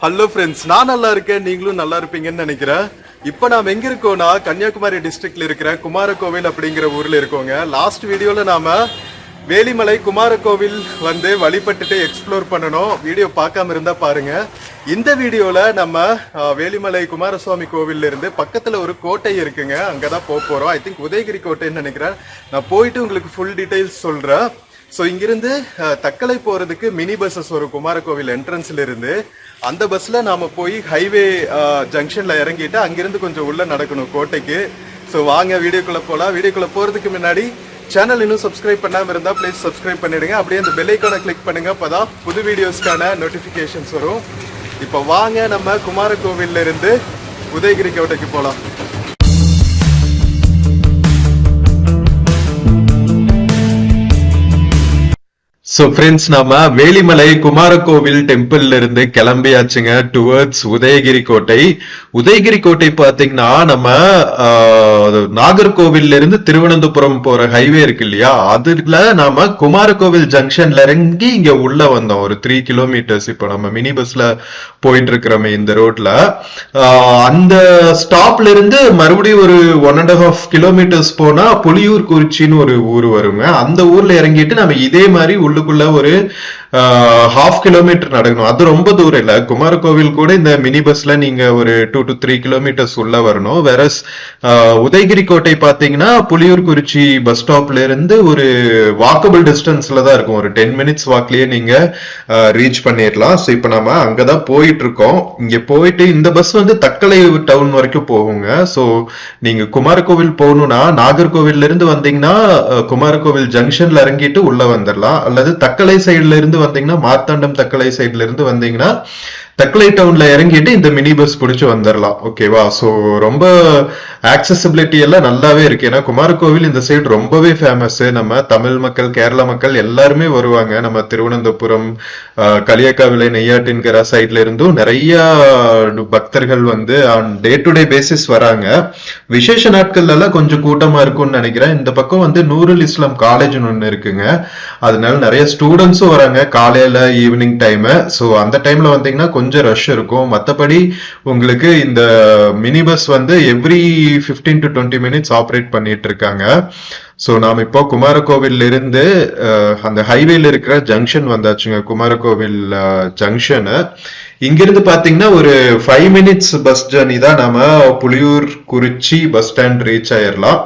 Hello friends, நான் நல்லா இருக்கேன், நீங்களும் நல்லா இருப்பீங்கன்னு நினைக்கிறேன். இப்போ நாம் எங்க இருக்கோம்னா கன்னியாகுமரி டிஸ்ட்ரிக்ட்ல இருக்கிற குமாரகோவில் அப்படிங்கிற ஊர்ல இருக்கோங்க. லாஸ்ட் வீடியோல நாம வேலிமலை குமாரகோவில் வந்து வழிபட்டுட்டு எக்ஸ்ப்ளோர் பண்ணணும். வீடியோ பார்க்காம இருந்தா பாருங்க. இந்த வீடியோல நம்ம வேலிமலை குமாரசுவாமி கோவில்ல இருந்து பக்கத்துல ஒரு கோட்டை இருக்குங்க, அங்கதான் போறோம். ஐ திங்க் உதயகிரி கோட்டைன்னு நினைக்கிறேன். நான் போயிட்டு உங்களுக்கு ஃபுல் டீடைல்ஸ் சொல்றேன். ஸோ இங்கிருந்து தக்கலை போகிறதுக்கு மினி பஸ்ஸஸ் ஒரு குமாரகோவில் என்ட்ரன்ஸ்ல இருந்து அந்த பஸ்ல நாம போய் ஹைவே ஜங்ஷன்ல இறங்கிட்டு அங்கிருந்து கொஞ்சம் உள்ள நடக்கணும் கோட்டைக்கு. ஸோ வாங்க வீடியோக்குள்ள போகலாம். வீடியோக்குள்ள போறதுக்கு முன்னாடி சேனல் இன்னும் சப்ஸ்கிரைப் பண்ணாமல் இருந்தால் ப்ளீஸ் சப்ஸ்கிரைப் பண்ணிடுங்க. அப்படியே அந்த பெல் ஐக்கானை கிளிக் பண்ணுங்க, அப்பதான் புது வீடியோஸ்க்கான நோட்டிஃபிகேஷன்ஸ் வரும். இப்போ வாங்க நம்ம குமாரகோவில்ல இருந்து உதயகிரி கோட்டைக்கு போகலாம். ஸோ ஃப்ரெண்ட்ஸ், நாம வேலிமலை குமாரகோவில் டெம்பிள்ல இருந்து கிளம்பியாச்சுங்க டுவர்ட்ஸ் உதயகிரி கோட்டை. உதயகிரி கோட்டை பாத்தீங்கன்னா நம்ம நாகர்கோவில்ல இருந்து திருவனந்தபுரம் போற ஹைவே இருக்கு இல்லையா, அதுல நாம குமாரகோவில் ஜங்ஷன்ல இறங்கி இங்க உள்ள வந்தோம். ஒரு 3 கிலோமீட்டர்ஸ். இப்போ நம்ம மினி பஸ்ல போயிட்டு இருக்கிறோமே இந்த ரோட்ல, அந்த ஸ்டாப்ல இருந்து மறுபடியும் ஒரு 1.5 கிலோமீட்டர்ஸ் போனா புலியூர் குறிச்சின்னு ஒரு ஊர் வருங்க. அந்த ஊர்ல இறங்கிட்டு நம்ம இதே மாதிரி உள்ளுக்குள்ள ஒரு 1/2 கிலோமீட்டர் நடக்கணும். அது ரொம்ப தூரம் இல்ல. குமாரகோவில் கூட இந்த மினி பஸ்ல நீங்க ஒரு 2 to 3 கிலோமீட்டர்ஸ் உள்ள வரணும். வேற உதயகிரி கோட்டை பாத்தீங்கன்னா புலியூர் குறிச்சி பஸ் ஸ்டாப்ல இருந்து ஒரு வாக்கபிள் டிஸ்டன்ஸ்ல தான் இருக்கும். ஒரு 10 மினிட்ஸ் வாக்லயே நீங்க ரீச் பண்ணிடலாம். ஸோ இப்ப நம்ம அங்கதான் போயிட்டு இருக்கோம். இங்க போயிட்டு இந்த பஸ் வந்து தக்கலை டவுன் வரைக்கும் போகுங்க. ஸோ நீங்க குமாரகோவில் போகணும்னா நாகர்கோவில்ல இருந்து வந்தீங்கன்னா குமாரகோவில் ஜங்ஷன்ல இறங்கிட்டு உள்ள வந்துடலாம். அல்லது தக்கலை சைடுல இருந்து வந்தீங்கன்னா மார்த்தாண்டம் தக்கலை சைடுல இருந்து வந்தீங்கன்னா தக்கலை டவுன்ல இறங்கிட்டு இந்த மினி பஸ் பிடிச்சு வந்துடலாம். ஓகேவா? ஸோ ரொம்ப ஆக்சசிபிலிட்டி எல்லாம் நல்லாவே இருக்கு. ஏன்னா குமாரகோவில் இந்த சைடு ரொம்பவே ஃபேமஸ். நம்ம தமிழ் மக்கள், கேரளா மக்கள் எல்லாருமே வருவாங்க. நம்ம திருவனந்தபுரம், களியக்காவிளை, நெய்யாட்டின்கரா சைட்ல இருந்தும் நிறைய பக்தர்கள் வந்து டே டு டே பேசிஸ் வராங்க. விசேஷ நாட்கள்ல எல்லாம் கொஞ்சம் கூட்டமா இருக்கும்னு நினைக்கிறேன். இந்த பக்கம் வந்து நூருல் இஸ்லாம் காலேஜ்னு ஒண்ணு இருக்குங்க. அதனால நிறைய ஸ்டூடெண்ட்ஸும் வராங்க காலையில ஈவினிங் டைம். ஸோ அந்த டைம்ல வந்தீங்கன்னா கொஞ்சம் ரஷ் இருக்கும். மற்றபடி உங்களுக்கு இந்த மினி பஸ் வந்து எவ்ரி 15 to 20 மினிட்ஸ் ஆப்ரேட் பண்ணிட்டு இருக்காங்க. ஸோ நாம் இப்போ குமாரகோவில் இருந்து அந்த ஹைவேல இருக்கிற ஜங்ஷன் வந்தாச்சுங்க, குமாரகோவில் ஜங்ஷன். இங்கிருந்து பாத்தீங்கன்னா ஒரு 5 மினிட்ஸ் பஸ் ஜர்னி தான். நாம புலியூர் குறிச்சி பஸ் ஸ்டாண்ட் ரீச் ஆயிடலாம்.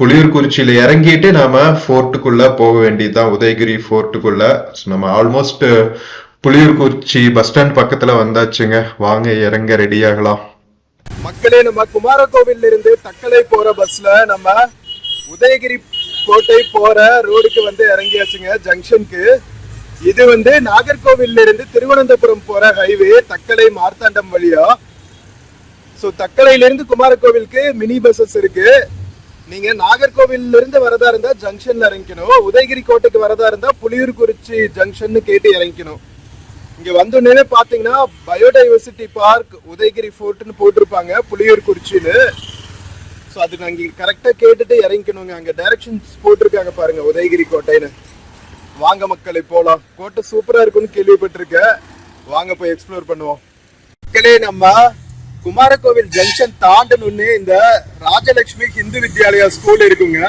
புலியூர் குறிச்சியில இறங்கிட்டு நாம ஃபோர்ட்டுக்குள்ள போக வேண்டியதுதான், உதயகிரி ஃபோர்ட்டுக்குள்ள. நம்ம ஆல்மோஸ்ட் புலியூர் குறிச்சி பஸ் ஸ்டாண்ட் பக்கத்துல வந்தாச்சுங்க. வாங்க இறங்க ரெடி ஆகலாம். மக்களே, நம்ம குமாரகோவில் இருந்து தக்கலை போற பஸ்ல நம்ம உதயகிரி கோட்டை போற ரோடுக்கு வந்து இறங்கியாச்சுங்க, ஜங்ஷனுக்கு. இது வந்து நாகர்கோவில்ல இருந்து திருவனந்தபுரம் போற ஹைவே, தக்கலை மார்த்தாண்டம் வழியா. ஸோ தக்கலையில இருந்து குமாரகோவிலுக்கு மினி பஸ்ஸஸ் இருக்கு. நீங்க நாகர்கோவில்ல இருந்து வரதா இருந்தா ஜங்ஷன்ல இறங்கிக்கணும். உதயகிரி கோட்டைக்கு வரதா இருந்தா புலியூர் குறிச்சி ஜங்ஷன் கேட்டு இறங்கிக்கணும். இங்க வந்தோடனே பாத்தீங்கன்னா பயோடைவர்சிட்டி பார்க் உதயகிரி ஃபோர்ட்னு போட்டிருப்பாங்க, புலியூர் குறிச்சின்னு. ஸோ அது நாங்க கரெக்டா கேட்டுட்டு இறங்கிக்கணுங்க. அங்க டைரக்ஷன்ஸ் போட்டிருக்காங்க பாருங்க, உதயகிரி கோட்டைன்னு. வாங்க மக்களை போலாம். கோட்டை சூப்பரா இருக்குன்னு கேள்விப்பட்டிருக்கேன். வாங்க போய் எக்ஸ்ப்ளோர் பண்ணுவோம். மக்களே, நம்ம குமாரகோவில் ஜங்ஷன் தாண்டணும்னு இந்த ராஜலட்சுமி ஹிந்து வித்யாலயா ஸ்கூல் இருக்குங்க.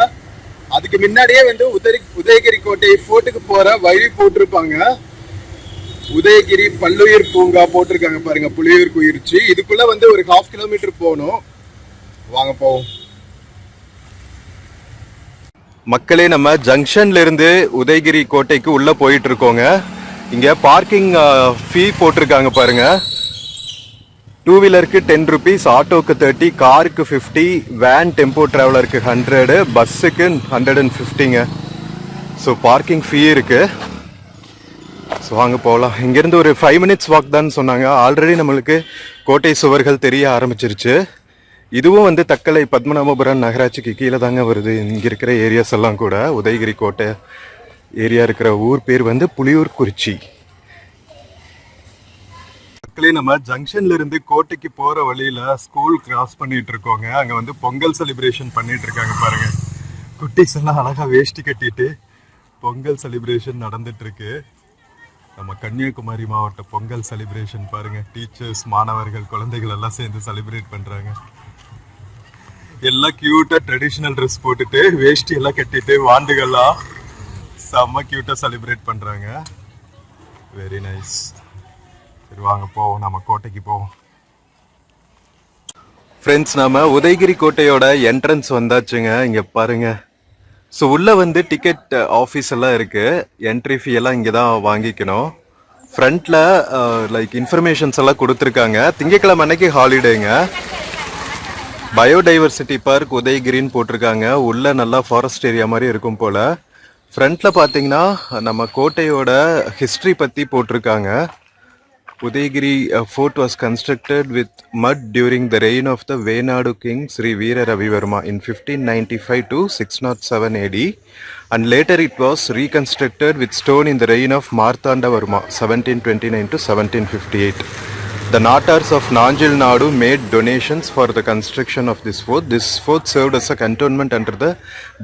அதுக்கு முன்னாடியே வந்து உதயகிரி கோட்டை ஃபோர்ட்டுக்கு போற வழி போட்டிருப்பாங்க. உதயகிரி பல்லுயிர் பூங்கா போட்டிருக்காங்க பாருங்க, புலியூர் குறிச்சி. இதுக்குள்ள வந்து ஒரு 1/2 கிலோமீட்டர் போகணும். வாங்க போவோம். மக்களே, நம்ம ஜங்ஷன்ல இருந்து உதயகிரி கோட்டைக்கு உள்ள போயிட்டு இருக்கோங்க. இங்க பார்க்கிங் ஃபீ போட்டிருக்காங்க பாருங்க. 2 வீலருக்கு 10 rupees, ஆட்டோக்கு 30, காருக்கு 50, வேன் டெம்போ டிராவலருக்கு 100, பஸ்ஸுக்கு 150ங்க. ஸோ பார்க்கிங் ஃபீ இருக்கு. ஸோ வாங்க போகலாம். இங்கேருந்து ஒரு 5 மினிட்ஸ் வாக் தான் சொன்னாங்க. ஆல்ரெடி நம்மளுக்கு கோட்டை சுவர்கள் தெரிய ஆரம்பிச்சிருச்சு. இதுவும் வந்து தக்கலை பத்மநாபபுரம் நகராட்சிக்கு கீழே தாங்க வருது. இங்கே இருக்கிற ஏரியாஸ் எல்லாம் கூட உதயகிரி கோட்டை ஏரியா இருக்கிற ஊர் பேர் வந்து புலியூர் குறிச்சி. மக்களே, நம்ம ஜங்ஷன்ல இருந்து கோட்டைக்கு போற வழியில ஸ்கூல் கிராஸ் பண்ணிட்டு இருக்கோங்க. அங்க வந்து பொங்கல் செலிப்ரேஷன் பண்ணிட்டு இருக்காங்க பாருங்க. குட்டீஸ் எல்லாம் அழகா வேஷ்டி கட்டிட்டு பொங்கல் செலிப்ரேஷன் நடந்துட்டு இருக்கு. நம்ம கன்னியாகுமரி மாவட்ட பொங்கல் செலிப்ரேஷன் பாருங்க, டீச்சர்ஸ், மாணவர்கள், குழந்தைகள் எல்லாம் சேர்ந்து செலிப்ரேட் பண்றாங்க. எல்லாம் கியூட்டா ட்ரெடிஷ்னல் ட்ரெஸ் போட்டுட்டு வேஷ்டி எல்லாம் கட்டிட்டு வாண்டுகள்லாம் செம்ம கியூட்டா செலிப்ரேட் பண்றாங்க. Very nice. சரி வாங்க போவோம், நம்ம கோட்டைக்கு போவோம். ஃப்ரெண்ட்ஸ், நாம உதயகிரி கோட்டையோட என்ட்ரன்ஸ் வந்தாச்சுங்க. இங்க பாருங்க. ஸோ உள்ள வந்து டிக்கெட் ஆஃபீஸ் எல்லாம் இருக்கு. என்ட்ரி ஃபீ எல்லாம் இங்கே தான் வாங்கிக்கணும். ஃப்ரண்ட்ல லைக் இன்ஃபர்மேஷன்ஸ் எல்லாம் கொடுத்துருக்காங்க. திங்கட்கிழமை அன்னைக்கு ஹாலிடேங்க. பயோடைவர்சிட்டி பார்க் உதயகிரின்னு போட்டிருக்காங்க. உள்ள நல்லா ஃபாரஸ்ட் ஏரியா மாதிரி இருக்கும் போல. ஃப்ரண்ட்ல பார்த்தீங்கன்னா நம்ம கோட்டையோட ஹிஸ்ட்ரி பற்றி போட்டிருக்காங்க. Udayagiri fort was constructed with mud during the reign of the Venadu king Sri Veera Ravivarma in 1595 to 607 AD, and later it was reconstructed with stone in the reign of Martanda Varma 1729 to 1758. The Natars of Nanjil Nadu made donations for the construction of this fort. This fort served as a cantonment under the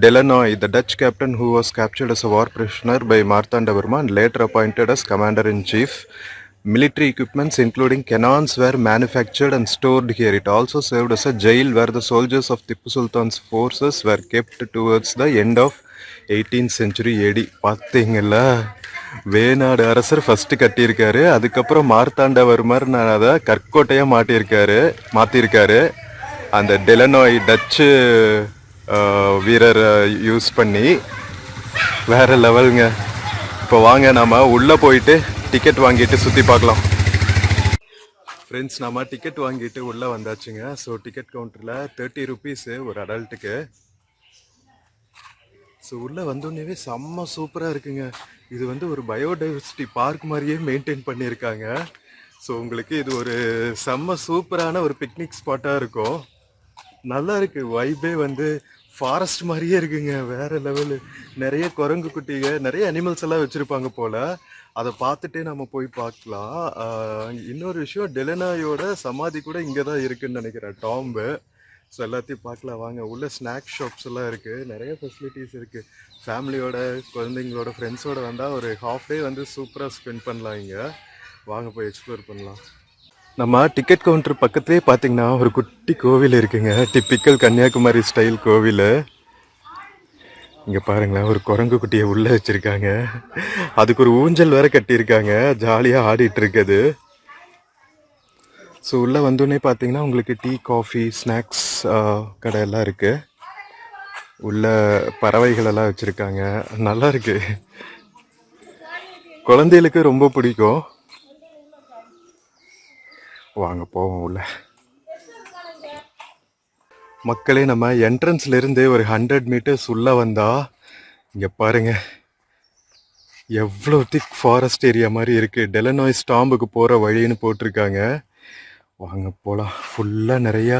Delanoy, the Dutch captain who was captured as a war prisoner by Martanda Varma and later appointed as commander-in-chief. Military equipments including cannons were manufactured and stored here. It also served as a jail where the soldiers of Tipu Sultan's forces were kept towards the end of 18th century AD. பார்த்தீங்களா, வேணாடு அரசர் first கட்டியிருக்காரு. அதுக்கப்புறம் மார்த்தாண்டவர்மர் அதை கற்கோட்டையாக மாற்றிருக்காரு. அந்த டெலனோய் Dutch வீரர் use பண்ணி வேற லெவலுங்க. இப்போ வாங்க நாம உள்ளே போயிட்டு டிக்கெட் வாங்கிட்டு சுற்றி பார்க்கலாம். ஃப்ரெண்ட்ஸ், நம்ம டிக்கெட் வாங்கிட்டு உள்ளே வந்தாச்சுங்க. ஸோ டிக்கெட் கவுண்டரில் 30 ருபீஸு ஒரு அடல்ட்டுக்கு. ஸோ உள்ளே வந்தோடனே செம்ம சூப்பராக இருக்குங்க. இது வந்து ஒரு பயோடைவர்சிட்டி பார்க் மாதிரியே மெயின்டைன் பண்ணியிருக்காங்க. ஸோ உங்களுக்கு இது ஒரு செம்ம சூப்பரான ஒரு பிக்னிக் ஸ்பாட்டாக இருக்கும். நல்லா இருக்குது. வைபே வந்து ஃபாரஸ்ட் மாதிரியே இருக்குங்க. வேறு லெவலு. நிறைய குரங்கு குட்டிங்க, நிறைய அனிமல்ஸ் எல்லாம் வச்சுருப்பாங்க போல். அதை பார்த்துட்டே நம்ம போய் பார்க்கலாம். இன்னொரு விஷயம், டெலனாயோட சமாதி கூட இங்கே தான் இருக்குதுன்னு நினைக்கிறேன், டாம்பு. ஸோ எல்லாத்தையும் பார்க்கலாம் வாங்க. உள்ள ஸ்நாக் ஷாப்ஸ் எல்லாம் இருக்குது, நிறைய ஃபெசிலிட்டிஸ் இருக்குது. ஃபேமிலியோட, குழந்தைங்களோட, ஃப்ரெண்ட்ஸோட வந்தால் ஒரு ஹாஃப் டே வந்து சூப்பராக ஸ்பெண்ட் பண்ணலாம் இங்கே. வாங்க போய் எக்ஸ்ப்ளோர் பண்ணலாம். நம்ம டிக்கெட் கவுண்டர் பக்கத்துலேயே பார்த்தீங்கன்னா ஒரு குட்டி கோவில் இருக்குங்க. டிப்பிக்கல் கன்னியாகுமரி ஸ்டைல் கோவில். இங்கே பாருங்களேன், ஒரு குரங்கு குட்டியை உள்ளே வச்சுருக்காங்க. அதுக்கு ஒரு ஊஞ்சல் வேற கட்டியிருக்காங்க, ஜாலியாக ஆடிட்டு இருக்குது. ஸோ உள்ளே வந்தோடனே பார்த்தீங்கன்னா உங்களுக்கு டீ, காஃபி, ஸ்நாக்ஸ் கடை எல்லாம் இருக்குது. உள்ள பறவைகள் எல்லாம் வச்சுருக்காங்க. நல்லா இருக்கு. குழந்தைகளுக்கு ரொம்ப பிடிக்கும். வாங்க போவோம் உள்ள. மக்களே, நம்ம என்ட்ரன்ஸ்ல இருந்து ஒரு 100 மீட்டர்ஸ் உள்ள வந்தா இங்க பாருங்க, எவ்வளோ திக் ஃபாரஸ்ட் ஏரியா மாதிரி இருக்கு. டெலனாய் ஸ்டாம்புக்கு போற வழின்னு போட்டிருக்காங்க. வாங்க போலாம். ஃபுல்லா நிறைய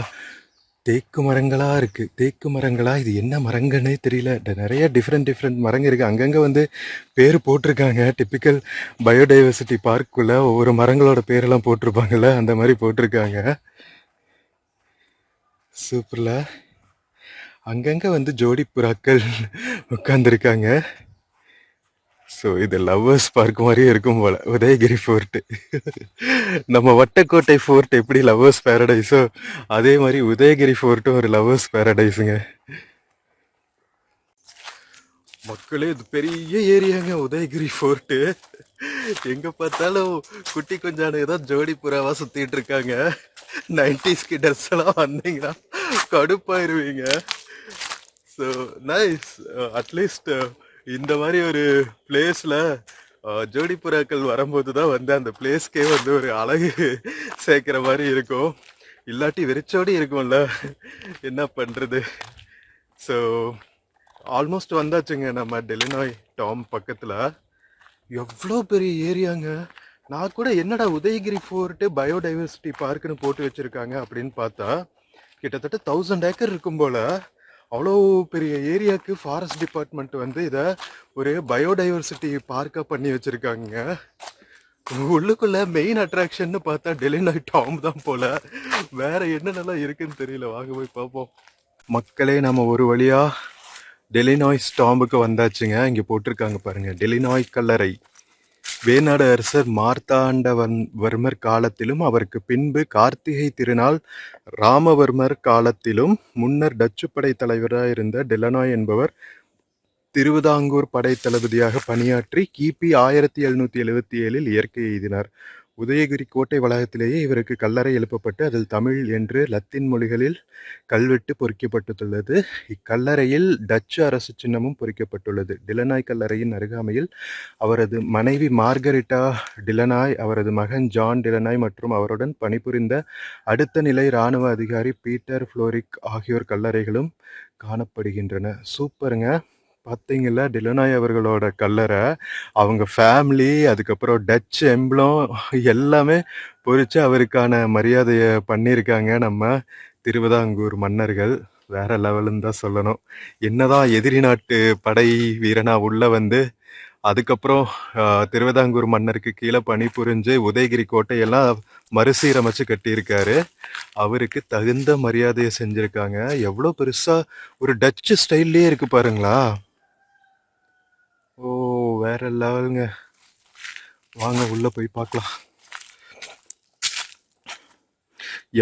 தேக்கு மரங்களா இருக்கு. தேக்கு மரங்களா, இது என்ன மரங்கன்னே தெரியல. நிறைய டிஃப்ரெண்ட் மரங்க இருக்கு. அங்கங்க வந்து பேர் போட்டிருக்காங்க. டிப்பிக்கல் பயோடைவர்சிட்டி பார்க்குள்ள ஒவ்வொரு மரங்களோட பேரெல்லாம் போட்டிருப்பாங்கல்ல, அந்த மாதிரி போட்டிருக்காங்க. சூப்பர்ல. அங்கங்க வந்து ஜோடி புறாக்கள் உட்காந்துருக்காங்க. ஸோ இது லவ்வர்ஸ் பார்க் மாதிரியே இருக்கும் போல. உதயகிரி ஃபோர்ட்டு, நம்ம வட்டக்கோட்டை ஃபோர்ட் எப்படி லவ்வர்ஸ் பேரடைஸோ அதே மாதிரி உதயகிரி ஃபோர்ட்டும் ஒரு லவ்வர்ஸ் பேரடைஸுங்க. மக்களே, இது பெரிய ஏரியாங்க உதயகிரி ஃபோர்ட்டு. எங்க பார்த்தாலும் குட்டி கொஞ்சானுங்க தான் ஜோடி புறாவா சுத்திட்டு இருக்காங்க. 90s கிட்டர்ஸ் எல்லாம் வந்தீங்கன்னா கடுப்பாயிருவீங்க. So nice. அட்லீஸ்ட் இந்த மாதிரி ஒரு பிளேஸ்ல ஜோடி புறாக்கள் வரும்போது தான் வந்து அந்த பிளேஸ்க்கே வந்து ஒரு அழகு சேர்க்கிற மாதிரி இருக்கும். இல்லாட்டி வெறிச்சோடி இருக்கும்ல, என்ன பண்றது. ஸோ ஆல்மோஸ்ட் வந்தாச்சுங்க நம்ம டெலினாய் டாம் பக்கத்தில். எவ்வளோ பெரிய ஏரியாங்க. நான் கூட என்னடா உதயகிரி ஃபோர்ட்டு பயோடைவர்சிட்டி பார்க்குன்னு போட்டு வச்சுருக்காங்க அப்படின்னு பார்த்தா கிட்டத்தட்ட 1000 ஏக்கர் இருக்கும் போல். அவ்வளோ பெரிய ஏரியாவுக்கு ஃபாரஸ்ட் டிபார்ட்மெண்ட் வந்து இதை ஒரு பயோடைவர்சிட்டி பார்க்காக பண்ணி வச்சுருக்காங்க. உள்ளுக்குள்ள மெயின் அட்ராக்ஷன்னு பார்த்தா டெலினாய் டாம் தான் போல். வேற என்னென்னலாம் இருக்குன்னு தெரியல. வாங்க போய் பார்ப்போம். மக்களே, நம்ம ஒரு வழியாக டெலினாய் ஸ்டாம்புக்கு வந்தாச்சுங்க. இங்கே போட்டிருக்காங்க பாருங்க, டெலினாய் கல்லறை. வேணாடு அரசர் மார்த்தாண்டவர்மர் காலத்திலும் அவருக்கு பின்பு கார்த்திகை திருநாள் ராமவர்மர் காலத்திலும் முன்னர் டச்சு படை தலைவராக இருந்த டெலனாய் என்பவர் திருவிதாங்கூர் படை தளபதியாக பணியாற்றி கிபி 1777 இயற்கை எய்தினார். உதயகிரி கோட்டை வளாகத்திலேயே இவருக்கு கல்லறை எழுப்பப்பட்டு அதில் தமிழ் என்று லத்தீன் மொழிகளில் கல்வெட்டு பொறிக்கப்பட்டுள்ளது. இக்கல்லறையில் டச்சு அரசு சின்னமும் பொறிக்கப்பட்டுள்ளது. டிலனாய் கல்லறையின் அருகாமையில் அவரது மனைவி மார்கரிட்டா டிலனாய், அவரது மகன் ஜான் டிலனாய் மற்றும் அவருடன் பணிபுரிந்த அடுத்த நிலை இராணுவ அதிகாரி பீட்டர் ஃப்ளோரிக் ஆகியோர் கல்லறைகளும் காணப்படுகின்றன. சூப்பருங்க. பார்த்தீங்களா, டிலனாய் அவர்களோட கல்லறை, அவங்க ஃபேமிலி, அதுக்கப்புறம் டச் எம்பளம் எல்லாமே பொறிச்சு அவருக்கான மரியாதையை பண்ணியிருக்காங்க நம்ம திருவிதாங்கூர் மன்னர்கள். வேற லெவலுன்னு தான் சொல்லணும். என்னதான் எதிரி நாட்டு படை வீரனா உள்ள வந்து அதுக்கப்புறம் திருவிதாங்கூர் மன்னருக்கு கீழே பணிபுரிஞ்சு உதயகிரி கோட்டையெல்லாம் மறுசீரமைச்சு கட்டியிருக்காரு. அவருக்கு தகுந்த மரியாதையை செஞ்சிருக்காங்க. எவ்வளோ பெருசா ஒரு டச்சு ஸ்டைல்லே இருக்கு பாருங்களா. ஓ, வேற லெவலுங்க. வாங்க உள்ள போய் பார்க்கலாம்.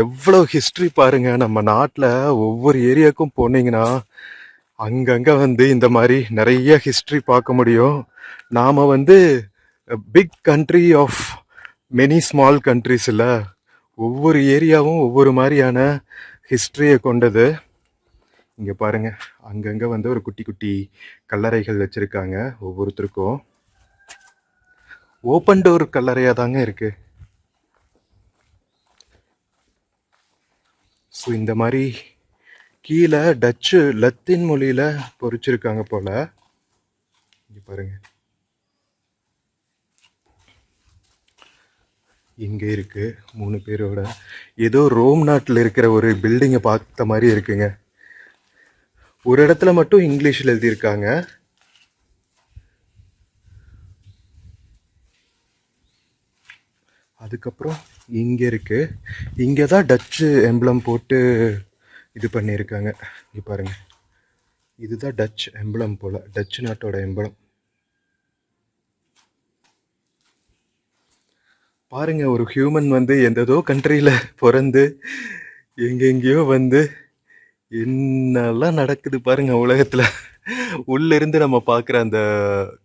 எவ்வளவு ஹிஸ்டரி பாருங்க. நம்ம நாட்டில் ஒவ்வொரு ஏரியாவுக்கும் போனீங்கன்னா அங்கங்க வந்து இந்த மாதிரி நிறைய ஹிஸ்டரி பார்க்க முடியும். நாம வந்து big country of many small countries இல்லை, ஒவ்வொரு ஏரியாவும் ஒவ்வொரு மாதிரியான ஹிஸ்டரியை கொண்டது. இங்க பாருங்க, அங்கங்க வந்து ஒரு குட்டி குட்டி கல்லறைகள் வச்சிருக்காங்க. ஒவ்வொருத்தருக்கும் ஓப்பன் டோர் கல்லறையா தாங்க இருக்கு. ஸோ இந்த மாதிரி கீழே டச்சு லத்தீன் மொழியில பொறிச்சிருக்காங்க போல. இங்க பாருங்க, இங்க இருக்கு 3 பேரோட. ஏதோ ரோம் நாட்டில் இருக்கிற ஒரு பில்டிங்கை பார்த்த மாதிரி இருக்குங்க. ஒரு இடத்துல மட்டும் இங்கிலீஷில் எழுதியிருக்காங்க. அதுக்கப்புறம் இங்க இருக்கு. இங்கே தான் டச்சு எம்பளம் போட்டு இது பண்ணியிருக்காங்க. இங்க பாருங்க, இதுதான் டச் எம்பளம் போல, டச்சு நாட்டோட எம்பளம். பாருங்க, ஒரு ஹியூமன் வந்து எந்ததோ கண்ட்ரியில பிறந்து எங்கெங்கேயோ வந்து என்னெல்லாம் நடக்குது பாருங்க உலகத்துல. உள்ள இருந்து நம்ம பார்க்குற அந்த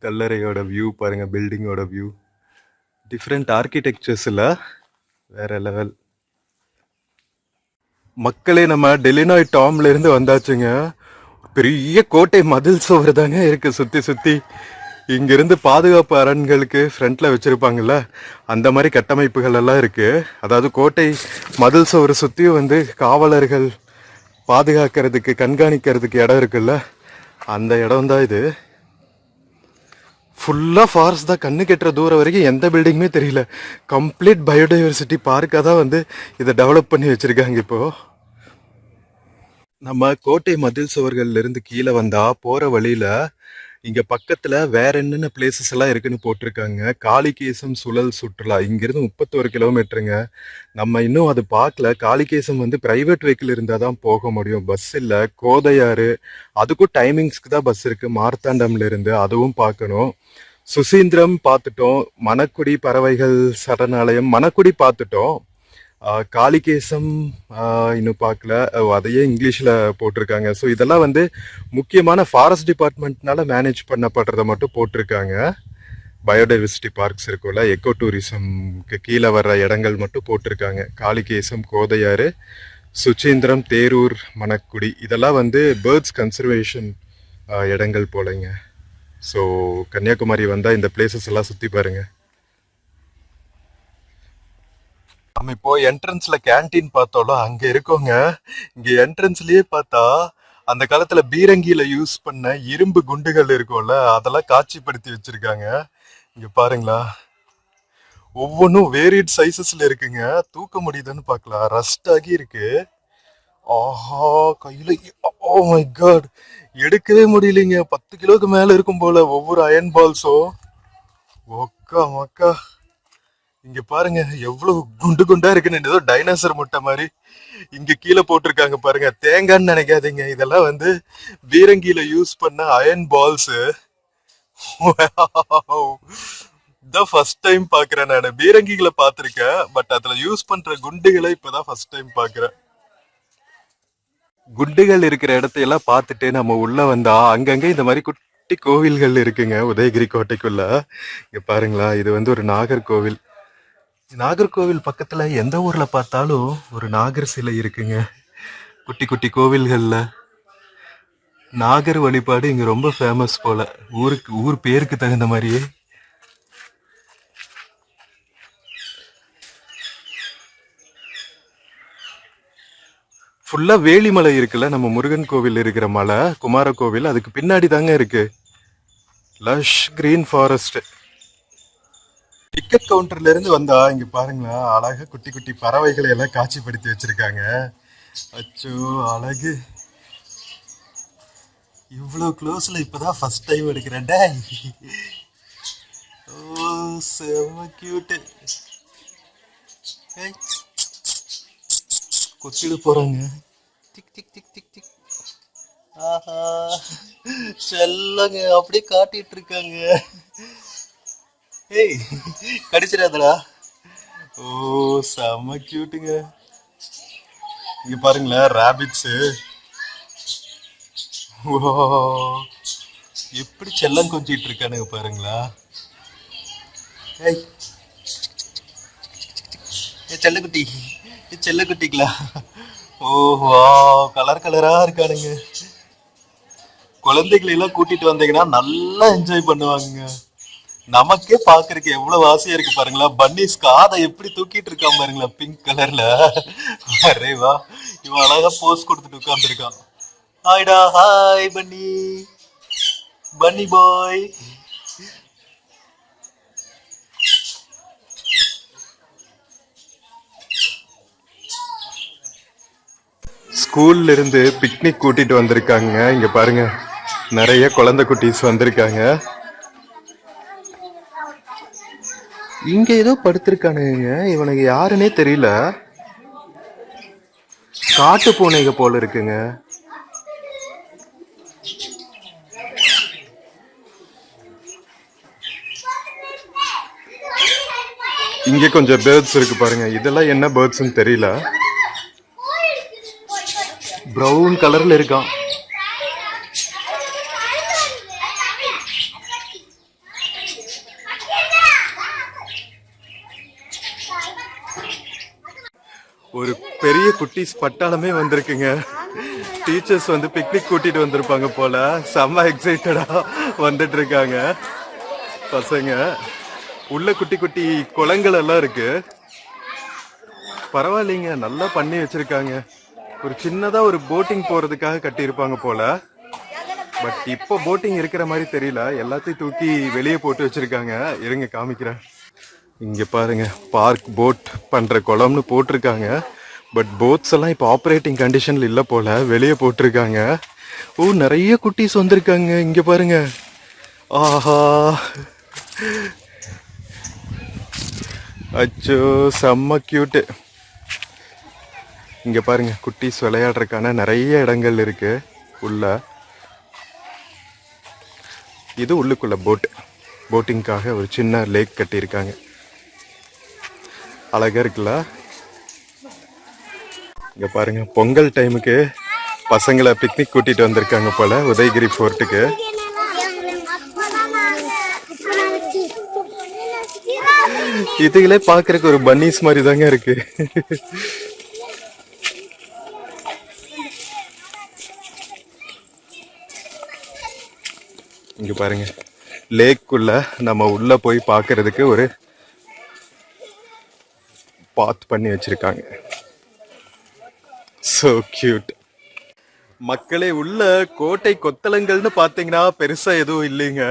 கல்லறையோட வியூ பாருங்க, பில்டிங்கோட வியூ, டிஃப்ரெண்ட் ஆர்கிடெக்சர்ஸ்ல வேற லெவல். மக்களே, நம்ம டெலினாய் டாம்ல இருந்து வந்தாச்சுங்க. பெரிய கோட்டை மதில் சுவர் தாங்க இருக்கு சுத்தி சுத்தி. இங்கிருந்து பாதுகாப்பு அரண்களுக்கு ஃப்ரண்ட்ல வச்சிருப்பாங்கல்ல, அந்த மாதிரி கட்டமைப்புகள் எல்லாம் இருக்கு. அதாவது கோட்டை மதில் சுவர் சுத்தியும் வந்து காவலர்கள் பாதுகாக்கிறதுக்கு, கண்காணிக்கிறதுக்கு இடம் இருக்குல்ல, அந்த இடம் தான் இது. ஃபுல்லாக ஃபாரஸ்ட் தான். கண்ணு கெட்டுற தூரம் வரைக்கும் எந்த பில்டிங்குமே தெரியல. கம்ப்ளீட் பயோடைவர்சிட்டி பார்க்காக தான் வந்து இதை டெவலப் பண்ணி வச்சுருக்காங்க. இப்போது நம்ம கோட்டை மதில் சுவர்கள்ல இருந்து கீழே வந்தா போகிற வழியில் இங்கே பக்கத்தில் வேற என்னென்ன பிளேசஸ் எல்லாம் இருக்குன்னு போட்டிருக்காங்க. காளிகேசம் சுழல் சுற்றுலா, இங்கிருந்து 31 கிலோமீட்டருங்க. நம்ம இன்னும் அது பார்க்கல. காளிகேசம் வந்து பிரைவேட் வெஹிக்கிள் இருந்தால் தான் போக முடியும், பஸ் இல்லை. கோதையாறு, அதுக்கும் டைமிங்ஸ்க்கு தான் பஸ் இருக்குது மார்த்தாண்டம்ல இருந்து, அதுவும் பார்க்கணும். சுசீந்திரம் பார்த்துட்டோம். மணக்குடி பறவைகள் சரணாலயம் மணக்குடி பார்த்துட்டோம். காளிகேசம் இன்னும் பார்க்கல, அதையே இங்கிலீஷில் போட்டிருக்காங்க. ஸோ இதெல்லாம் வந்து முக்கியமான ஃபாரஸ்ட் டிபார்ட்மெண்ட்னால மேனேஜ் பண்ணப்படுறத மட்டும் போட்டிருக்காங்க. பயோடைவர்சிட்டி பார்க்ஸ் இருக்கும்ல, எக்கோ டூரிசம்க்கு கீழே வர்ற இடங்கள் மட்டும் போட்டிருக்காங்க. காளிகேசம், கோதையாறு, சுச்சீந்திரம், தேரூர், மணக்குடி, இதெல்லாம் வந்து பேர்ட்ஸ் கன்சர்வேஷன் இடங்கள் போலங்க. ஸோ கன்னியாகுமரி வந்தால் இந்த பிளேசஸ் எல்லாம் சுற்றி பாருங்க. நம்ம இப்போ என்ட்ரன்ஸ்ல கேன்டீன் பார்த்தோம்ல, அங்க இருக்கோங்க. இங்க என்ட்ரன்ஸ்லயே பார்த்தா அந்த காலத்துல பீரங்கியில யூஸ் பண்ண இரும்பு குண்டுகள் இருக்கும்ல, அதெல்லாம் காட்சிப்படுத்தி வச்சிருக்காங்க. இங்க பாருங்களா, ஒவ்வொன்றும் வேரியட் சைசஸ்ல இருக்குங்க. தூக்க முடியுதுன்னு பார்க்கலாம். ரஸ்ட் ஆகி இருக்கு. ஆஹா, கையில ஓ மை காட், எடுக்கவே முடியலைங்க. 10 கிலோக்கு மேல இருக்கும் போல ஒவ்வொரு அயன் பால்ஸும். ஒக்கா மக்கா, இங்க பாருங்க எவ்வளவு குண்டு குண்டா இருக்குன்னு. ஏதோ டைனோசர் முட்டை மாதிரி இங்க கீழே போட்டிருக்காங்க பாருங்க. தேங்கான்னு நினைக்காதீங்க, இதெல்லாம் வந்து பீரங்கியில யூஸ் பண்ண அயன் பால்ஸ். இதான் ஃபர்ஸ்ட் டைம் பாக்குறேன். நான் பீரங்கிகளை பாத்திருக்கேன், பட் அதுல யூஸ் பண்ற குண்டுகளை இப்பதான் ஃபர்ஸ்ட் டைம் பாக்குறேன். குண்டுகள் இருக்கிற இடத்தையெல்லாம் பார்த்துட்டு நம்ம உள்ள வந்தா அங்கங்க இந்த மாதிரி குட்டி கோவில்கள் இருக்குங்க உதயகிரி கோட்டைக்குள்ள. இங்க பாருங்களா, இது வந்து ஒரு நாகர்கோவில். நாகர்கோவில் பக்கத்துல எந்த ஊர்ல பார்த்தாலும் ஒரு நாகர் சிலை இருக்குங்க. குட்டி குட்டி கோவில்கள்ல நாகர் வழிபாடு இங்க ரொம்ப ஃபேமஸ் போல. ஊர் பேருக்கு தகுந்த மாதிரியே. ஃபுல்லா வேலிமலை இருக்குல்ல, நம்ம முருகன் கோவில் இருக்கிற மலை குமார கோவில், அதுக்கு பின்னாடி தாங்க இருக்கு லஷ் கிரீன் ஃபாரஸ்ட். டிக்கெட் கவுண்டர்ல இருந்து வந்தா இங்க பாருங்களா, அழகா குட்டி குட்டி பறவைகளை எல்லாம் காட்சிப்படுத்தி வச்சிருக்காங்க. அச்சோ அழகு. இவ்வளவு க்ளோஸ்ல இப்பதான் ஃபர்ஸ்ட் டைம் எடுக்கிறேன். ஓ செம கியூட். கொத்திட போறாங்க. Tick tick tick tick tick. ஆஹா செல்லங்க அப்படியே காட்டிட்டு இருக்காங்க. ஏய் கடிச்சிடாதடா. ஓ செம கியூட்டுங்க. இங்க பாருங்களேன் ராபிட்ஸ். ஓ எப்படி செல்லம் கொஞ்சிட்டு இருக்கானுங்க பாருங்களா. ஏய் செல்லக்குட்டி, செல்லக்குட்டிங்களா. ஓஹோ கலர் கலரா இருக்கானுங்க. குழந்தைகளை எல்லாம் கூட்டிட்டு வந்தீங்கன்னா நல்லா என்ஜாய் பண்ணுவாங்க. நமக்கே பாக்குறதுக்கு எவ்வளவு ஆசையா இருக்கு பாருங்களா. பன்னீஸ் காதை எப்படி தூக்கிட்டு இருக்கான் பாருங்களா பிங்க் கலர்ல. அரே வா, இவன் அழகா போஸ் கொடுத்துட்டு உட்கார்ந்து இருக்கான். ஹாய்டா ஹாய் பன்னி, பன்னி பாய். ஸ்கூல்ல இருந்து பிக்னிக் கூட்டிட்டு வந்திருக்காங்க. இங்க பாருங்க நிறைய குழந்தை குட்டீஸ் வந்திருக்காங்க. இங்க ஏதோ படுத்திருக்கானுங்க, இவனுக்கு யாருன்னே தெரியல. காட்டு பூனைக போல இருக்குங்க. இங்க கொஞ்சம் பேர்ட்ஸ் இருக்கு பாருங்க. இதெல்லாம் என்ன பேர்ட்ஸ்னு தெரியல. பிரவுன் கலர்ல இருக்கான். ஒரு பெரிய குட்டீஸ் பட்டாளமே வந்திருக்குங்க. டீச்சர்ஸ் வந்து பிக்னிக் கூட்டிட்டு வந்திருப்பாங்க போல. செம்ம எக்ஸைட்டடா வந்துட்டு இருக்காங்க பசங்க. உள்ள குட்டி குட்டி குளங்கள் எல்லாம் இருக்கு. பரவாயில்லைங்க, நல்லா பண்ணி வச்சிருக்காங்க. ஒரு சின்னதா ஒரு போட்டிங் போறதுக்காக கட்டி இருப்பாங்க போல. பட் இப்போ போட்டிங் இருக்கிற மாதிரி தெரியல. எல்லாத்தையும் தூக்கி வெளியே போட்டு வச்சிருக்காங்க. இருங்க காமிக்கிறேன். இங்க பாருங்க, பார்க் போட் பண்ற குளம்னு போட்டிருக்காங்க. பட் போட்ஸ் எல்லாம் இப்போ ஆப்ரேட்டிங் கண்டிஷன்ல இல்ல போல, வெளியே போட்டிருக்காங்க. ஓ நிறைய குட்டீஸ் வந்திருக்காங்க. இங்க பாருங்க. ஆஹா அச்சோ செம்ம கியூட்டு. இங்க பாருங்க குட்டீஸ் விளையாடுறதுக்கான நிறைய இடங்கள் இருக்கு உள்ள. இது உள்ளுக்குள்ள போட்டிங்காக ஒரு சின்ன லேக் கட்டியிருக்காங்க. அழகா இருக்குல்ல. இங்க பாருங்க பொங்கல் டைமுக்கு பசங்களை பிக்னிக் கூட்டிட்டு வந்திருக்காங்க போல உதயகிரி ஃபோர்ட்டுக்கு. இதுகளே பாக்குறதுக்கு ஒரு பன்னீஸ் மாதிரி தாங்க இருக்கு. இங்க பாருங்க லேக்குள்ள நம்ம உள்ள போய் பாக்குறதுக்கு ஒரு பாத் பண்ணி வச்சிருக்காங்க. So cute. மக்களே உள்ள கோட்டை கொத்தளங்கள்னு பாத்தீங்கன்னா பெருசா எதுவும் இல்லைங்க.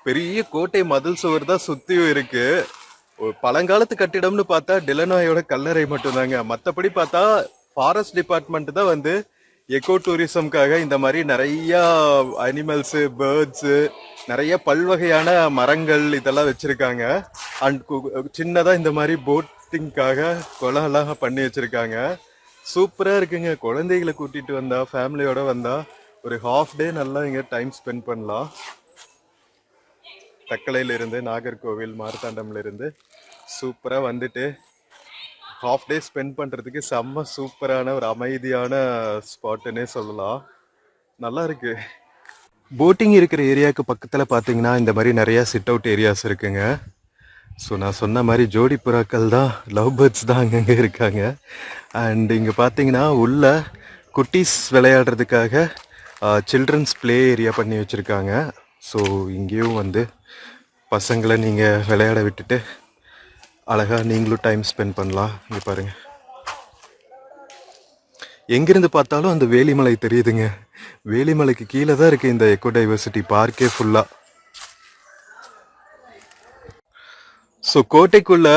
பெரிய கோட்டை மதில் சுவர் தான் சுத்தியும் இருக்கு. ஒரு பழங்காலத்து கட்டிடம்னு பார்த்தா டிலனாயோட கல்லறை மட்டும்தாங்க. மற்றபடி பார்த்தா ஃபாரஸ்ட் டிபார்ட்மெண்ட் தான் வந்து எக்கோ டூரிசம்காக இந்த மாதிரி நிறைய அனிமல்ஸ், பேர்ட்ஸ், நிறைய பல்வகையான மரங்கள் இதெல்லாம் வச்சிருக்காங்க. அண்ட் சின்னதா இந்த மாதிரி போட்டிங்காக குளம் எல்லாம் பண்ணி வச்சிருக்காங்க. சூப்பரா இருக்குங்க. குழந்தைகளை கூட்டிட்டு வந்தா, ஃபேமிலியோட வந்தா ஒரு ஹாஃப் டே நல்லா இங்க டைம் ஸ்பெண்ட் பண்ணலாம். தக்கலையில இருந்து நாகர்கோவில் மார்த்தாண்டம்ல இருந்து சூப்பரா வந்துட்டு ஹாஃப் டே ஸ்பெண்ட் பண்றதுக்கு செம்ம சூப்பரான ஒரு அமைதியான ஸ்பாட்டுன்னே சொல்லலாம். நல்லா இருக்கு. போட்டிங் இருக்கிற ஏரியாவுக்கு பக்கத்தில் பார்த்தீங்கன்னா இந்த மாதிரி நிறையா சிட் அவுட் ஏரியாஸ் இருக்குங்க. ஸோ நான் சொன்ன மாதிரி ஜோடி புறாக்கள் தான், லவ் பேர்ட்ஸ் தான் அங்கங்கே இருக்காங்க. அண்ட் இங்கே பார்த்தீங்கன்னா உள்ள குட்டீஸ் விளையாடுறதுக்காக சில்ட்ரன்ஸ் ப்ளே ஏரியா பண்ணி வச்சுருக்காங்க. ஸோ இங்கேயும் வந்து பசங்களை நீங்கள் விளையாட விட்டுட்டு அழகாக நீங்களும் டைம் ஸ்பெண்ட் பண்ணலாம். இங்கே பாருங்கள், எங்கிருந்து பார்த்தாலும் அந்த வேலிமலை தெரியுதுங்க. வேலிமலைக்கு கீழே தான் இருக்குது இந்த எக்கோ டைவர்சிட்டி பார்க்கே ஃபுல்லாக. ஸோ கோட்டைக்குள்ள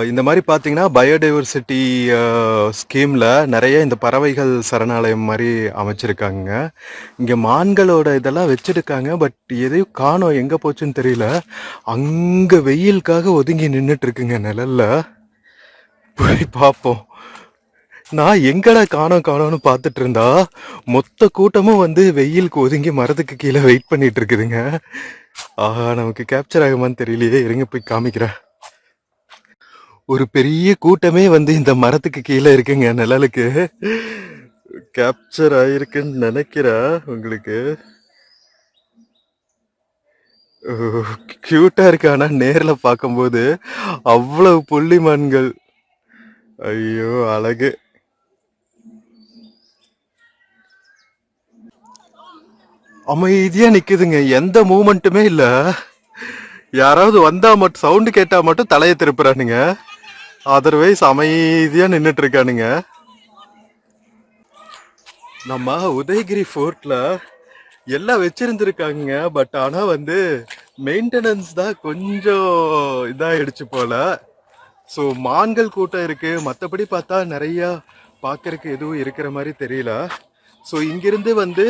இந்த மாதிரி பார்த்தீங்கன்னா பயோடைவர்சிட்டி ஸ்கீமில் நிறைய இந்த பறவைகள் சரணாலயம் மாதிரி அமைச்சிருக்காங்க. இங்கே மான்களோட இதெல்லாம் வச்சுருக்காங்க. பட் எதையும் காணோம், எங்கே போச்சுன்னு தெரியல. அங்கே வெயிலுக்காக ஒதுங்கி நின்றுட்டு இருக்குங்க நிழல்ல. போய் பார்ப்போம். நான் எங்கடா காணோம்னு பார்த்துட்டு இருந்தா மொத்த கூட்டமும் வந்து வெயிலுக்கு ஒதுங்கி மரத்துக்கு கீழே வெயிட் பண்ணிட்டு இருக்குதுங்க. ஆஹா, நமக்கு கேப்சர் ஆகுமான்னு தெரியலையே, இருங்க போய் காமிக்கிறேன். ஒரு பெரிய கூட்டமே வந்து இந்த மரத்துக்கு கீழே இருக்குங்க நிழலுக்கு. கேப்சர் ஆயிருக்குன்னு நினைக்கிறேன். உங்களுக்கு கியூட்டா இருக்கு, ஆனா நேர்ல பார்க்கும்போது அவ்வளவு புள்ளிமான்கள். ஐயோ அழகு. அமைதியா நிக்குதுங்க, எந்த மூமெண்ட்டுமே இல்ல. யாராவது வந்தா மட்டும் சவுண்டு கேட்டா மட்டும் தலையை திருப்புறானுங்க. அதர்வைஸ் அமைதியா நின்றுட்டு இருக்கானுங்க. நம்ம உதயகிரி ஃபோர்ட்ல எல்லாம் வச்சிருந்துருக்காங்க. பட் ஆனா வந்து மெயின்டெனன்ஸ் தான் கொஞ்சம் இதாயிடுச்சு போல. ஸோ மான்கள் கூட்டம் இருக்கு, மற்றபடி பார்த்தா நிறைய பார்க்கறதுக்கு எதுவும் இருக்கிற மாதிரி தெரியல. ஸோ இங்கிருந்து வந்து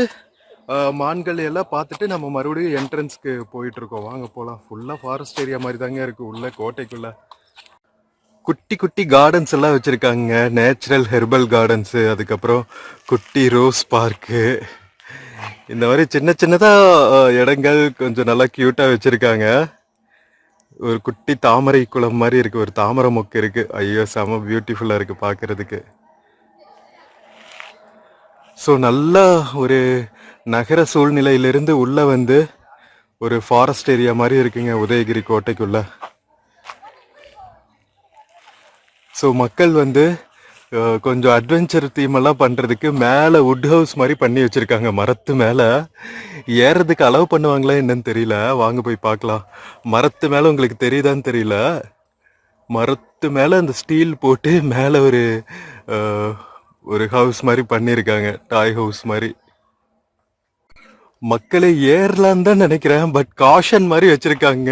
மான்கள் எல்லாம் பார்த்துட்டு நம்ம மறுபடியும் என்ட்ரன்ஸ்க்கு போயிட்டு இருக்கோம். வாங்க போகலாம். ஃபுல்லாக ஃபாரஸ்ட் ஏரியா மாதிரி தாங்க இருக்கு உள்ள கோட்டைக்குள்ள. குட்டி குட்டி கார்டன்ஸ் எல்லாம் வச்சிருக்காங்க, நேச்சுரல் ஹெர்பல் கார்டன்ஸு, அதுக்கப்புறம் குட்டி ரோஸ் பார்க்கு, இந்த மாதிரி சின்ன சின்னதாக இடங்கள் கொஞ்சம் நல்லா க்யூட்டாக வச்சுருக்காங்க. ஒரு குட்டி தாமரை குளம் மாதிரி இருக்குது, ஒரு தாமரை மொக்கு இருக்குது. ஐயோ செம பியூட்டிஃபுல்லாக இருக்குது பார்க்குறதுக்கு. ஸோ நல்லா ஒரு நகர சூழ்நிலையிலிருந்து உள்ளே வந்து ஒரு ஃபாரஸ்ட் ஏரியா மாதிரி இருக்குங்க உதயகிரி கோட்டைக்குள்ள. ஸோ மக்கள் வந்து கொஞ்சம் அட்வென்ச்சர் தீம் எல்லாம் பண்ணுறதுக்கு மேலே வுட் ஹவுஸ் மாதிரி பண்ணி வச்சுருக்காங்க. மரத்து மேலே ஏறதுக்கு அலோவ் பண்ணுவாங்களா என்னன்னு தெரியல. வாங்க போய் பார்க்கலாம். மரத்து மேலே உங்களுக்கு தெரியுதான்னு தெரியல, மரத்து மேலே அந்த ஸ்டீல் போட்டு மேலே ஒரு ஹவுஸ் மாதிரி பண்ணியிருக்காங்க, டாய் ஹவுஸ் மாதிரி. மக்களை ஏறலான்னு தான் நினைக்கிறேன், பட் காஷன் மாதிரி வச்சிருக்காங்க.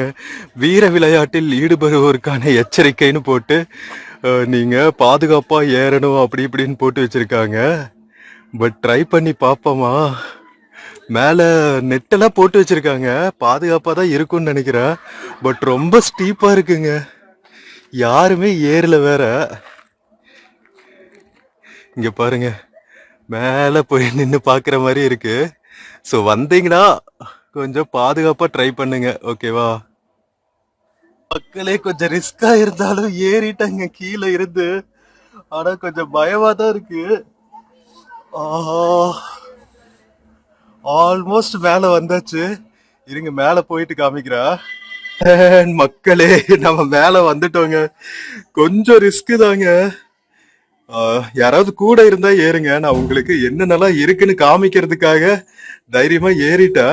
வீர விளையாட்டில் ஈடுபடுவோருக்கான எச்சரிக்கைன்னு போட்டு நீங்க பாதுகாப்பா ஏறணும் அப்படி இப்படின்னு போட்டு வச்சிருக்காங்க. பட் ட்ரை பண்ணி பார்ப்போமா. மேலே நெட்டெல்லாம் போட்டு வச்சிருக்காங்க, பாதுகாப்பாக தான் இருக்கும்னு நினைக்கிறேன். பட் ரொம்ப ஸ்டீப்பாக இருக்குங்க, யாருமே ஏறல வேற. இங்க பாருங்க, மேலே போய் நின்று பார்க்குற மாதிரி இருக்கு. ஸோ வந்தீங்கன்னா கொஞ்சம் பாதுகாப்பாக ட்ரை பண்ணுங்க, ஓகேவா. மக்களே கொஞ்சம் ரிஸ்கா இருந்தாலும் ஏறிட்டாங்க கீழே இருந்து. ஆனா கொஞ்சம் பயமா தான் இருக்கு. ஆல்மோஸ்ட் மேல வந்தாச்சு, இருங்க மேல போயிட்டு காமிக்கிறா. மக்களே நம்ம மேல வந்துட்டோங்க. கொஞ்சம் ரிஸ்க் தாங்க, யாராவது கூட இருந்தா ஏறுங்க. நான் உங்களுக்கு என்னென்னலாம் இருக்குன்னு காமிக்கிறதுக்காக தைரியமா ஏறிட்டா.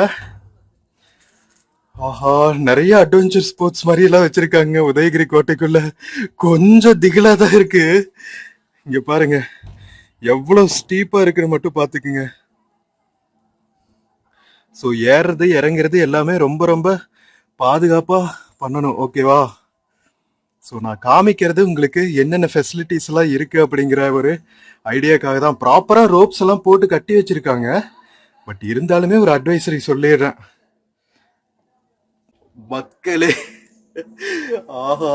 ஆஹா, நிறைய அட்வென்ச்சர் ஸ்போர்ட்ஸ் மாதிரி எல்லாம் வச்சிருக்காங்க உதயகிரி கோட்டைக்குள்ள. கொஞ்சம் திகிலா தான் இருக்கு. இங்க பாருங்க எவ்வளவு ஸ்டீப்பா இருக்குன்னு மட்டும் பாத்துக்குங்க. ஸோ ஏறுறது இறங்குறது எல்லாமே ரொம்ப ரொம்ப பாதுகாப்பா பண்ணணும், ஓகேவா. ஸோ நான் காமிக்கிறது உங்களுக்கு என்னென்ன ஃபெசிலிட்டிஸ் எல்லாம் இருக்கு அப்படிங்கிற ஒரு ஐடியாக்காக தான். ப்ராப்பரா ரோப்ஸ் எல்லாம் போட்டு கட்டி வச்சிருக்காங்க. பட் இருந்தாலுமே ஒரு அட்வைசரி சொல்லிடுறேன் மக்களே. ஆஹா,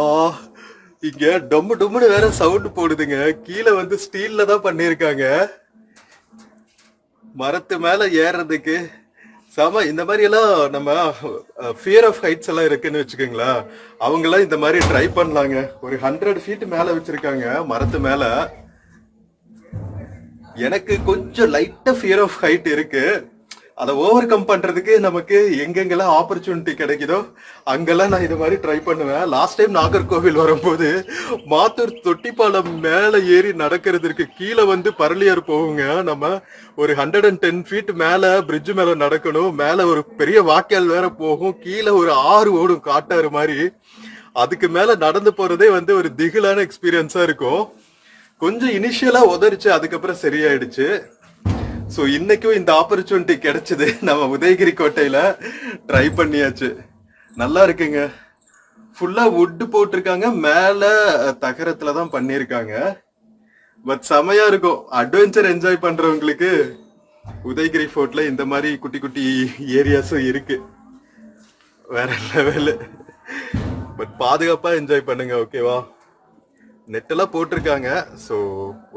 இங்க டொம்மு டொம்முன்னு வேற சவுண்ட் போடுதுங்க. கீழே வந்து ஸ்டீல்ல தான் பண்ணிருக்காங்க. மரத்து மேல ஏறதுக்கு சாம இந்த மாதிரி எல்லாம் நம்ம ஃபியர் ஆஃப் ஹைட்ஸ் எல்லாம் இருக்குன்னு வச்சுக்கோங்களேன். அவங்க எல்லாம் இந்த மாதிரி ட்ரை பண்ணலாங்க. ஒரு 100 ஃபீட் மேல வச்சிருக்காங்க மரத்து மேல. எனக்கு கொஞ்சம் லைட்டா ஃபியர் ஆஃப் ஹைட் இருக்கு. அதை ஓவர் கம் பண்றதுக்கு நமக்கு எங்கெங்கெல்லாம் ஆப்பர்ச்சுனிட்டி கிடைக்குதோ அங்கெல்லாம் நான் இது மாதிரி ட்ரை பண்ணுவேன். லாஸ்ட் டைம் நாகர்கோவில் வரும்போது மாத்தூர் தொட்டிப்பாலம் மேல ஏறி நடக்கிறதுக்கு கீழே வந்து பரளியார் போகுங்க. நம்ம ஒரு 110 ஃபீட் மேல பிரிட்ஜ் மேல நடக்கணும். மேல ஒரு பெரிய வாய்க்கால் வேற போகும். கீழே ஒரு ஆறு ஓடும் காட்டாறு மாதிரி. அதுக்கு மேல நடந்து போறதே வந்து ஒரு திகிலான எக்ஸ்பீரியன்ஸா இருக்கும். கொஞ்சம் இனிஷியலா உதறிச்சு, அதுக்கப்புறம் சரியாயிடுச்சு. ஸோ இன்னைக்கும் இந்த ஆப்பர்ச்சுனிட்டி கிடைச்சது. நம்ம உதயகிரி கோட்டையில ட்ரை பண்ணியாச்சு. நல்லா இருக்குங்க. ஃபுல்லா வுட் போட்டிருக்காங்க. மேல தகரத்துல தான் பண்ணிருக்காங்க. பட் செமையா இருக்கும். அட்வென்ச்சர் என்ஜாய் பண்றவங்களுக்கு உதயகிரி ஃபோர்ட்ல இந்த மாதிரி குட்டி குட்டி ஏரியாஸும் இருக்கு. வேற லெவலு. பட் பாதுகாப்பா என்ஜாய் பண்ணுங்க. ஓகேவா? நெட்டெல்லாம் போட்டிருக்காங்க. ஸோ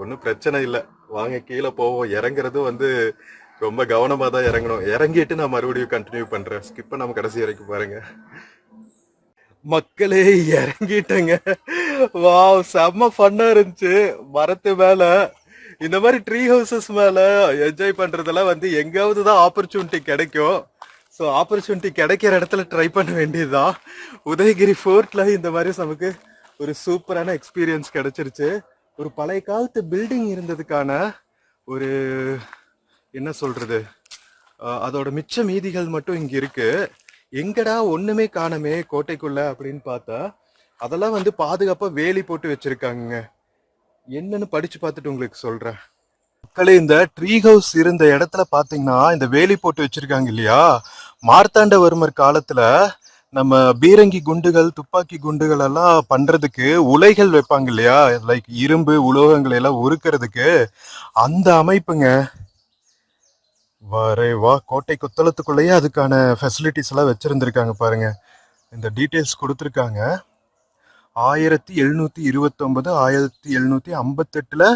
ஒன்றும் பிரச்சனை இல்லை. வாங்க கீழே போவோம். இறங்குறதும் வந்து ரொம்ப கவனமா தான் இறங்கணும். இறங்கிட்டு நான் மறுபடியும் கண்டினியூ பண்றேன். ஸ்கிப்பை நம்ம கடைசி வரைக்கும் பாருங்க. மக்களே இறங்கிட்டேங்க. வாவ், செம்ம ஃபன்னா இருந்துச்சு. மரத்து மேல இந்த மாதிரி ட்ரீ ஹவுசஸ் மேல என்ஜாய் பண்றதெல்லாம் வந்து எங்காவது தான் ஆப்பர்ச்சுனிட்டி கிடைக்கும். ஸோ ஆப்பர்ச்சுனிட்டி கிடைக்கிற இடத்துல ட்ரை பண்ண வேண்டியதுதான். உதயகிரி ஃபோர்ட்ல இந்த மாதிரி நமக்கு ஒரு சூப்பரான எக்ஸ்பீரியன்ஸ் கிடைச்சிருச்சு. ஒரு பழைய காலத்து பில்டிங் இருந்ததுக்கான ஒரு என்ன சொல்றது, அதோட மிச்ச மீதிகள் மட்டும் இங்க இருக்கு. எங்கடா ஒண்ணுமே காணமே கோட்டைக்குள்ள அப்படின்னு பார்த்தா அதெல்லாம் வந்து பாதுகாப்பா வேலி போட்டு வச்சிருக்காங்க. என்னன்னு படிச்சு பார்த்துட்டு உங்களுக்கு சொல்றேன். மக்களே, இந்த ட்ரீ ஹவுஸ் இருந்த இடத்துல பாத்தீங்கன்னா இந்த வேலி போட்டு வச்சிருக்காங்க இல்லையா, மார்த்தாண்டவர்மர் காலத்துல நம்ம பீரங்கி குண்டுகள், துப்பாக்கி குண்டுகள் எல்லாம் பண்றதுக்கு உலைகள் வைப்பாங்க இல்லையா, லைக் இரும்பு உலோகங்களை எல்லாம் உருக்கிறதுக்கு அந்த அமைப்புங்க. வா, கோட்டை கொத்தளத்துக்குள்ளேயே அதுக்கான ஃபெசிலிட்டிஸ் எல்லாம் வச்சிருந்திருக்காங்க பாருங்க. இந்த டீட்டெயில்ஸ் கொடுத்துருக்காங்க. 1729 1758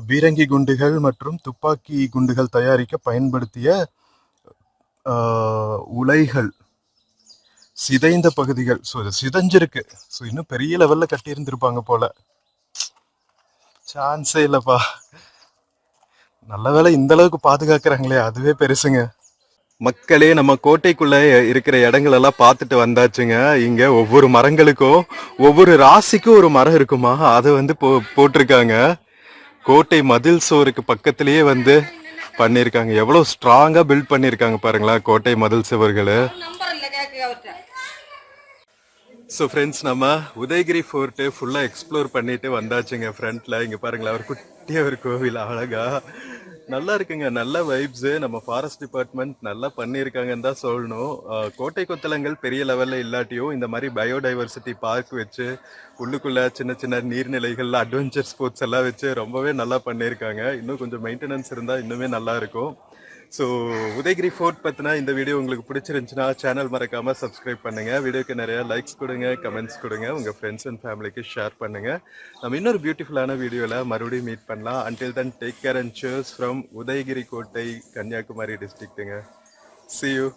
பீரங்கி குண்டுகள் மற்றும் துப்பாக்கி குண்டுகள் தயாரிக்க பயன்படுத்திய உலைகள், சிதைந்த பகுதிகள். ஸோ இது சிதைஞ்சிருக்கு. ஸோ இன்னும் பெரிய லெவல்ல கட்டி இருந்திருப்பாங்க போல. சான்ஸே இல்லப்பா. நல்ல வேலை இந்த அளவுக்கு பாதுகாக்கிறாங்களே, அதுவே பெருசுங்க. மக்களே, நம்ம கோட்டைக்குள்ள இருக்கிற இடங்கள் எல்லாம் பார்த்துட்டு வந்தாச்சுங்க. இங்க ஒவ்வொரு மரங்களுக்கும் ஒவ்வொரு ராசிக்கும் ஒரு மரம் இருக்குமா, அதை வந்து போட்டிருக்காங்க. கோட்டை மதில் சுவருக்கு பக்கத்திலேயே வந்து பண்ணிருக்காங்க. எவ்வளவு ஸ்ட்ராங்கா பில்ட் பண்ணிருக்காங்க பாருங்களா கோட்டை மதில் சுவர்கள். ஸோ ஃப்ரெண்ட்ஸ், நம்ம உதயகிரி ஃபோர்ட்டு ஃபுல்லாக எக்ஸ்ப்ளோர் பண்ணிட்டு வந்தாச்சுங்க. ஃப்ரண்ட்ல இங்கே பாருங்களேன், ஒரு குட்டியாக ஒரு கோவில், அழகா நல்லா இருக்குங்க. நல்ல வைப்ஸு. நம்ம ஃபாரஸ்ட் டிபார்ட்மெண்ட் நல்லா பண்ணியிருக்காங்கன்னு தான் சொல்லணும். கோட்டை கொத்தளங்கள் பெரிய லெவலில் இல்லாட்டியும் இந்த மாதிரி பயோடைவர்சிட்டி பார்க் வச்சு உள்ளுக்குள்ள சின்ன சின்ன நீர்நிலைகள், அட்வென்ச்சர் ஸ்போர்ட்ஸ் எல்லாம் வச்சு ரொம்பவே நல்லா பண்ணியிருக்காங்க. இன்னும் கொஞ்சம் மெயின்டெனன்ஸ் இருந்தால் இன்னுமே நல்லா இருக்கும். ஸோ உதயகிரி ஃபோர்ட் பற்றினா இந்த வீடியோ உங்களுக்கு பிடிச்சிருந்துச்சுன்னா சேனல் மறக்காமல் சப்ஸ்கிரைப் பண்ணுங்கள். வீடியோக்கு நிறைய லைக்ஸ் கொடுங்க, கமெண்ட்ஸ் கொடுங்க, உங்கள் ஃப்ரெண்ட்ஸ் அண்ட் ஃபேமிலிக்கு ஷேர் பண்ணுங்கள். நம்ம இன்னொரு பியூட்டிஃபுல்லான வீடியோவில் மறுபடியும் மீட் பண்ணலாம். Until then take care and cheers from Udayagiri கோட்டை, கன்னியாகுமரி டிஸ்ட்ரிக்ட்டுங்க. See you.